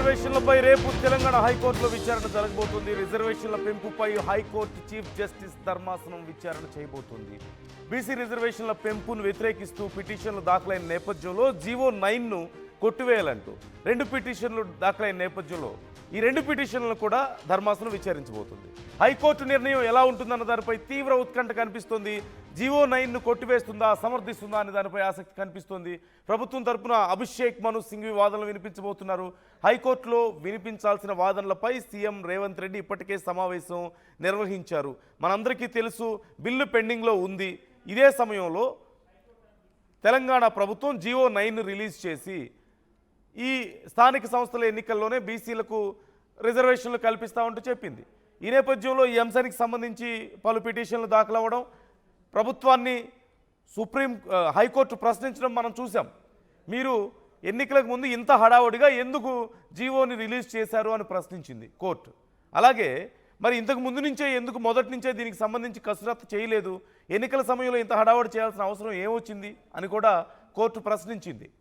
రిజర్వేషన్లపై రేపు తెలంగాణ హైకోర్టులో విచారణ జరగబోతుంది. రిజర్వేషన్ల పెంపుపై హైకోర్టు చీఫ్ జస్టిస్ ధర్మాసనం విచారణ చేయబోతుంది. బీసీ రిజర్వేషన్ల పెంపును వ్యతిరేకిస్తూ పిటిషన్లు దాఖలైన నేపథ్యంలో జీవో 9ను కొట్టివేయాలంటూ 2 పిటిషన్లు దాఖలైన నేపథ్యంలో ఈ 2 పిటిషన్లను కూడా ధర్మాసనం విచారించబోతుంది. హైకోర్టు నిర్ణయం ఎలా ఉంటుందన్న దానిపై తీవ్ర ఉత్కంఠ కనిపిస్తోంది. జీవో 9ను కొట్టివేస్తుందా, సమర్థిస్తుందా అనే దానిపై ఆసక్తి కనిపిస్తోంది. ప్రభుత్వం తరపున అభిషేక్ మను సింఘ్వి వాదనలు వినిపించబోతున్నారు. హైకోర్టులో వినిపించాల్సిన వాదనలపై సీఎం రేవంత్ రెడ్డి ఇప్పటికే సమావేశం నిర్వహించారు. మనందరికీ తెలుసు, బిల్లు పెండింగ్లో ఉంది. ఇదే సమయంలో తెలంగాణ ప్రభుత్వం జీవో 9ను రిలీజ్ చేసి ఈ స్థానిక సంస్థల ఎన్నికల్లోనే బీసీలకు రిజర్వేషన్లు కల్పిస్తామంటూ చెప్పింది. ఈ నేపథ్యంలో ఈ అంశానికి సంబంధించి పలు పిటిషన్లు దాఖలవ్వడం, ప్రభుత్వాన్ని హైకోర్టు ప్రశ్నించడం మనం చూసాం. మీరు ఎన్నికలకు ముందు ఇంత హడావుడిగా ఎందుకు జీవోని రిలీజ్ చేశారు అని ప్రశ్నించింది కోర్టు. అలాగే మరి ఇంతకు ముందు నుంచే ఎందుకు మొదటి నుంచే దీనికి సంబంధించి కసరత్తు చేయలేదు, ఎన్నికల సమయంలో ఇంత హడావుడి చేయాల్సిన అవసరం ఏమొచ్చింది అని కూడా కోర్టు ప్రశ్నించింది.